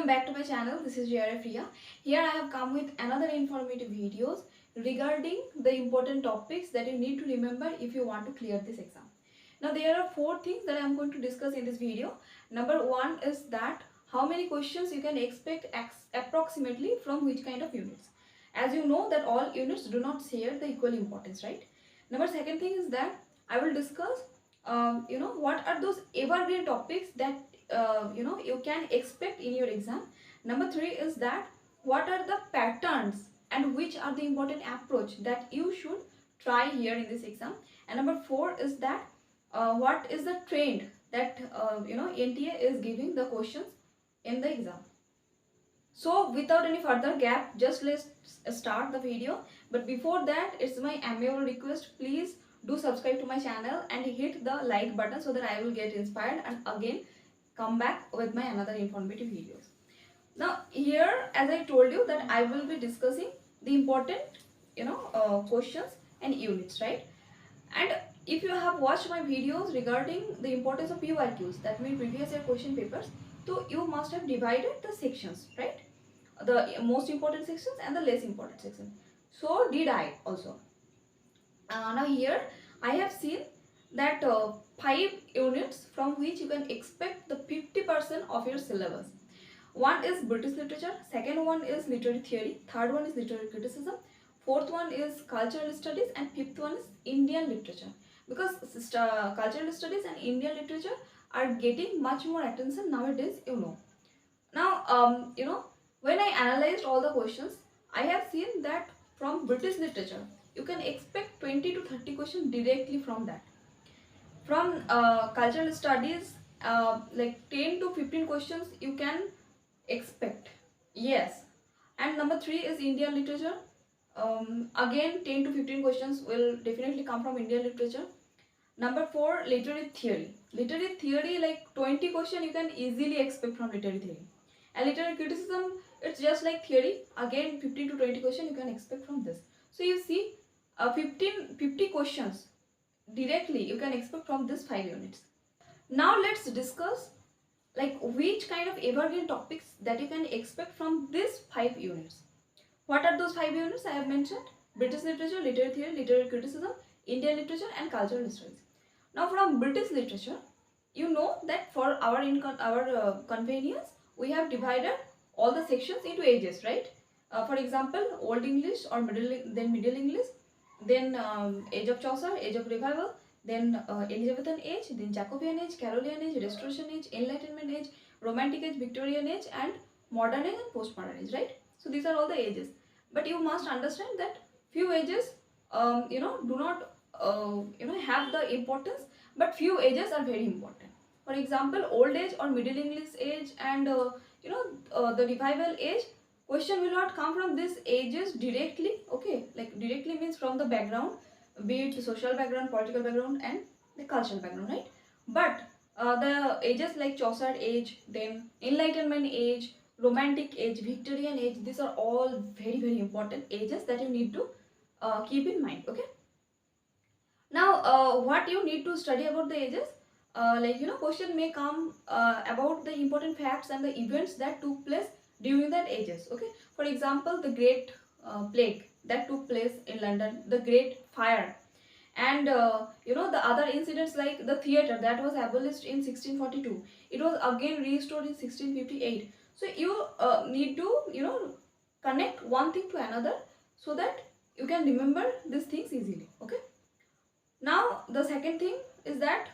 Welcome back to my channel. This is Priya. Here I have come with another informative videos regarding the important topics that you need to remember if you want to clear this exam. Now there are 4 things that I am going to discuss in this video. Number 1 is that how many questions you can expect approximately from which kind of units. As you know that all units do not share the equal importance, right? Number 2nd thing is that I will discuss what are those evergreen topics that you can expect in your exam. Number 3 is that what are the patterns and which are the important approach that you should try here in this exam. And number 4 is that what is the trend that NTA is giving the questions in the exam. So without any further gap, just let's start the video. But before that, it's my amiable request, please do subscribe to my channel and hit the like button so that I will get inspired and again come back with my another informative videos. Now here, as I told you, that I will be discussing the important questions and units, right? And if you have watched my videos regarding the importance of PYQs, that means previous year question papers, so you must have divided the sections, right? The most important sections and the less important sections. So did I also. Now here I have seen that 5 units from which you can expect the 50% of your syllabus. One is British literature, second one is literary theory, third one is literary criticism, fourth one is cultural studies, and fifth one is Indian literature. Because cultural studies and Indian literature are getting much more attention nowadays, you know. Now, when I analyzed all the questions, I have seen that from British literature, you can expect 20 to 30 questions directly from that. From cultural studies, like 10 to 15 questions you can expect. Yes. And number 3 is Indian literature. Again, 10 to 15 questions will definitely come from Indian literature. Number 4, literary theory. Literary theory, like 20 questions you can easily expect from literary theory. And literary criticism, it's just like theory. Again, 15 to 20 questions you can expect from this. So you see, 50 questions directly you can expect from this 5 units. Now let's discuss like which kind of evergreen topics that you can expect from these 5 units. What are those 5 units I have mentioned? British literature, literary theory, literary criticism, Indian literature and cultural studies. Now from British literature, you know that for our convenience, we have divided all the sections into ages, right? For example, Old English or Middle English, then Age of Chaucer, Age of Revival, then Elizabethan Age, then Jacobean Age, Carolean Age, Restoration Age, Enlightenment Age, Romantic Age, Victorian Age and Modern Age and Postmodern Age, right? So these are all the ages. But you must understand that few ages do not have the importance, but few ages are very important. For example, Old Age or Middle English Age and the Revival Age, question will not come from these ages directly. Okay, like directly means from the background, be it social background, political background and the cultural background, right? But the ages like Chaucer Age, then Enlightenment Age, Romantic Age, Victorian Age, these are all very important ages that you need to keep in mind. Okay. Now what you need to study about the ages, question may come about the important facts and the events that took place during that ages. Okay, for example, the Great Plague that took place in London, the Great Fire, and the other incidents like the theatre that was abolished in 1642. It was again restored in 1658. So you need to connect one thing to another so that you can remember these things easily. Okay. Now the second thing is that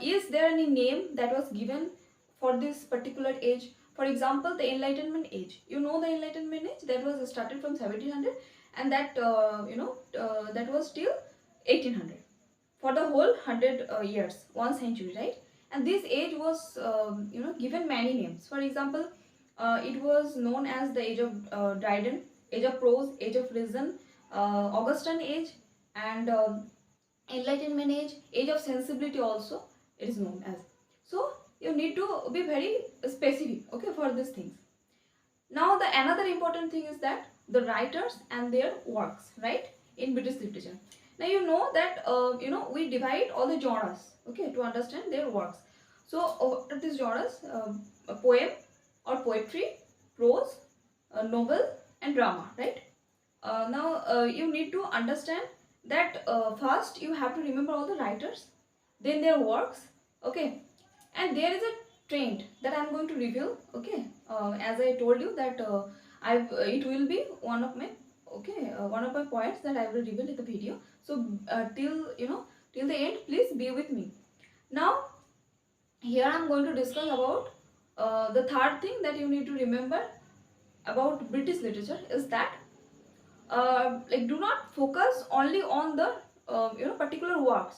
is there any name that was given for this particular age? For example, the Enlightenment Age. You know the Enlightenment Age that was started from 1700 and that that was till 1800 for the whole 100 years, 1 century, right? And this age was given many names. For example, it was known as the Age of Dryden, Age of Prose, Age of Reason, Augustan Age, and Enlightenment Age, Age of Sensibility also it is known as. So you need to be very specific, okay, for these things. Now the another important thing is that the writers and their works, right, in British literature. Now you know that we divide all the genres, okay, to understand their works. So what are these genres? A poem, or poetry, prose, novel and drama, right? Now you need to understand that first you have to remember all the writers, then their works, okay? And there is a trend that I am going to reveal, okay? As I told you that it will be one of my, okay, one of my points that I will reveal in the video. So till the end, please be with me. Now here I am going to discuss about the third thing that you need to remember about British literature is that like do not focus only on the particular works.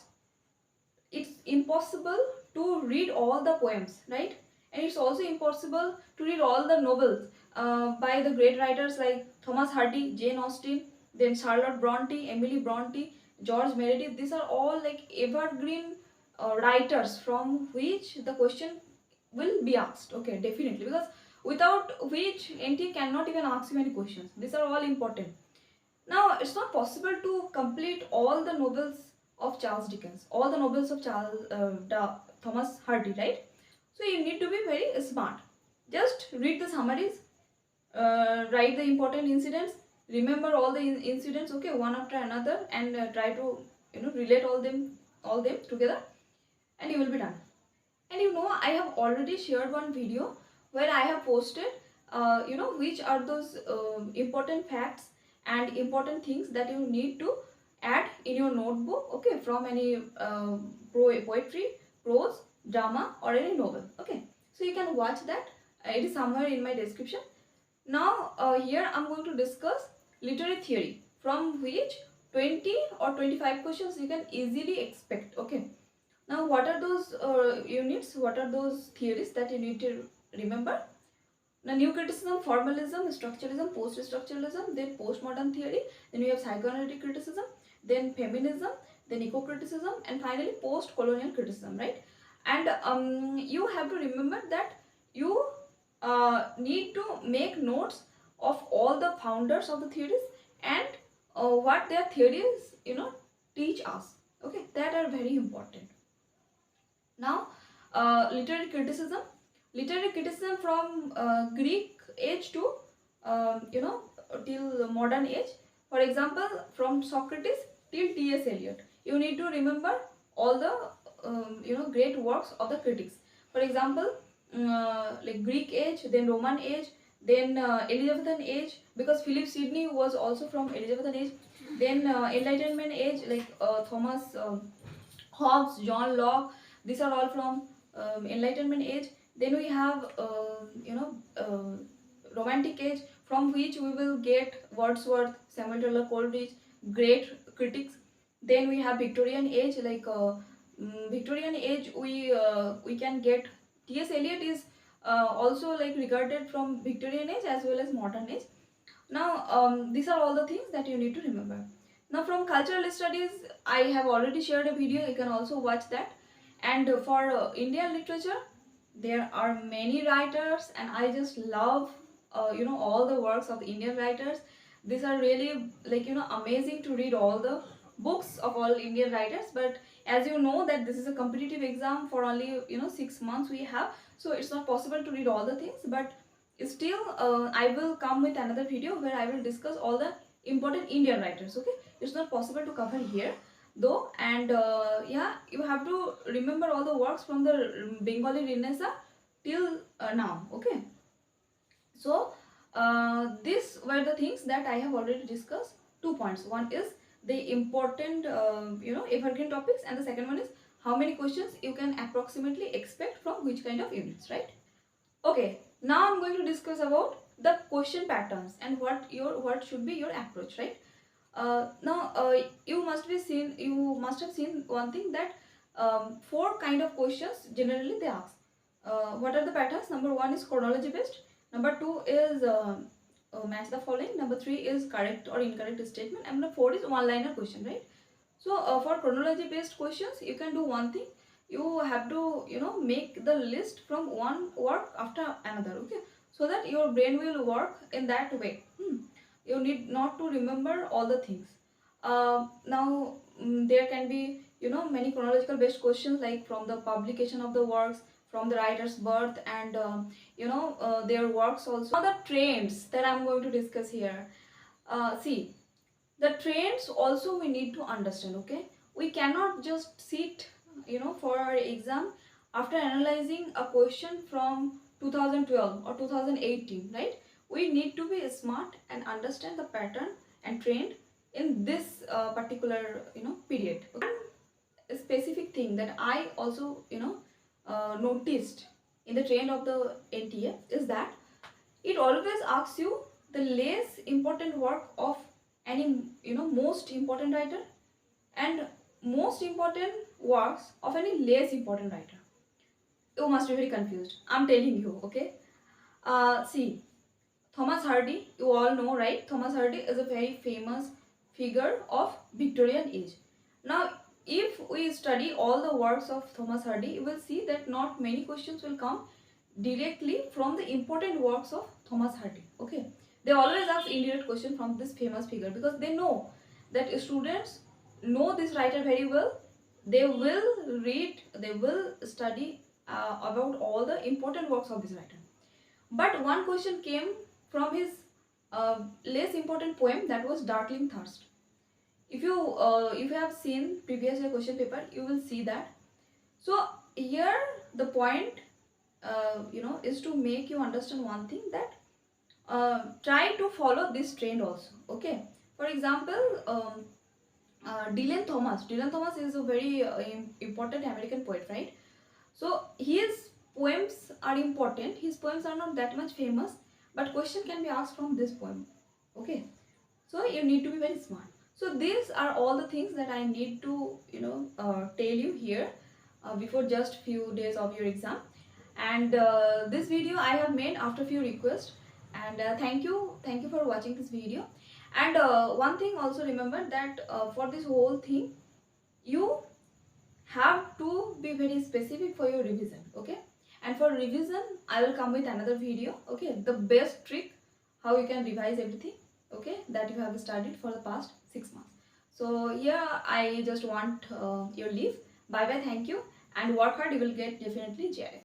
It's impossible to read all the poems, right? And it's also impossible to read all the novels by the great writers like Thomas Hardy, Jane Austen, then Charlotte Bronte, Emily Bronte, George Meredith. These are all like evergreen writers from which the question will be asked, okay, definitely, because without which NT cannot even ask you any questions. These are all important. Now, it's not possible to complete all the novels of Charles Dickens, all the novels of Thomas Hardy, right? So you need to be very smart. Just read the summaries, write the important incidents, remember all the incidents, okay, one after another, and try to relate all them together, and you will be done. And I have already shared one video where I have posted, which are those important facts and important things that you need to add in your notebook, okay, from any poetry, prose, drama or any novel, okay. So you can watch that. It is somewhere in my description. Now here I am going to discuss literary theory, from which 20 or 25 questions you can easily expect, okay. Now, what are those units? What are those theories that you need to remember? Now, new criticism, formalism, structuralism, post-structuralism, then postmodern theory, then we have psychoanalytic criticism, then feminism, then eco-criticism, and finally post-colonial criticism, right? And you have to remember that you need to make notes of all the founders of the theories and what their theories, teach us. Okay, that are very important. Now, literary criticism. Literary criticism from Greek age to till modern age. For example, from Socrates till T.S. Eliot. You need to remember all the great works of the critics. For example, like Greek age, then Roman age, then Elizabethan age, because Philip Sidney was also from Elizabethan age. Then Enlightenment age, like Thomas Hobbes, John Locke. These are all from Enlightenment age. Then we have Romantic age, from which we will get Wordsworth, Samuel Taylor Coleridge, great critics. Then we have Victorian age, like Victorian age we can get T.S. Eliot is also like regarded from Victorian age as well as modern age. Now these are all the things that you need to remember. Now from cultural studies, I have already shared a video, you can also watch that. And for Indian literature, there are many writers, and I just love all the works of the Indian writers. These are really like amazing to read all the books of all Indian writers. But as you know that this is a competitive exam for only 6 months we have, so it's not possible to read all the things. But still I will come with another video where I will discuss all the important Indian writers, okay. It's not possible to cover here though. And yeah, you have to remember all the works from the Bengali Renaissance till now, okay. So these were the things that I have already discussed. 2 points. One is the important evergreen topics, and the second one is how many questions you can approximately expect from which kind of units, right? Okay, now I'm going to discuss about the question patterns and what should be your approach, right? Now you must have seen one thing, that 4 kind of questions generally they ask. What are the patterns? Number 1 is chronology based. Number 2 is match the following. Number 3 is correct or incorrect statement. And number 4 is one liner question, right? So for chronology based questions, you can do one thing. You have to make the list from one work after another, okay, so that your brain will work in that way. You need not to remember all the things. Now there can be many chronological based questions, like from the publication of the works, from the writer's birth and their works also. Now the trends that I'm going to discuss here. See, the trends also we need to understand. Okay, we cannot just sit for our exam after analyzing a question from 2012 or 2018, right? We need to be smart and understand the pattern and trend in this particular period. Okay? A specific thing that I also noticed in the trend of the NTA is that it always asks you the less important work of any most important writer and most important works of any less important writer. You must be very confused, I'm telling you. Okay, see, Thomas Hardy, you all know, right? Thomas Hardy is a very famous figure of Victorian age. Now, if we study all the works of Thomas Hardy, you will see that not many questions will come directly from the important works of Thomas Hardy. Okay, they always ask indirect question from this famous figure because they know that students know this writer very well. They will read, they will study about all the important works of this writer. But one question came from his less important poem, that was Darkling Thirst. If you have seen previous year question paper, you will see that. So here the point is to make you understand one thing, that try to follow this trend also. Okay, for example, Dylan Thomas is a very important American poet, right? So his poems are important. His poems are not that much famous, but question can be asked from this poem. Okay, so you need to be very smart. So these are all the things that I need to tell you here before just few days of your exam. And this video I have made after few requests, and thank you for watching this video. And one thing also, remember that for this whole thing you have to be very specific for your revision. Okay, and for revision I will come with another video. Okay, the best trick how you can revise everything, okay, that you have studied for the past 6 months. So yeah, I just want your leave. Bye bye, thank you, and work hard, you will get definitely JI.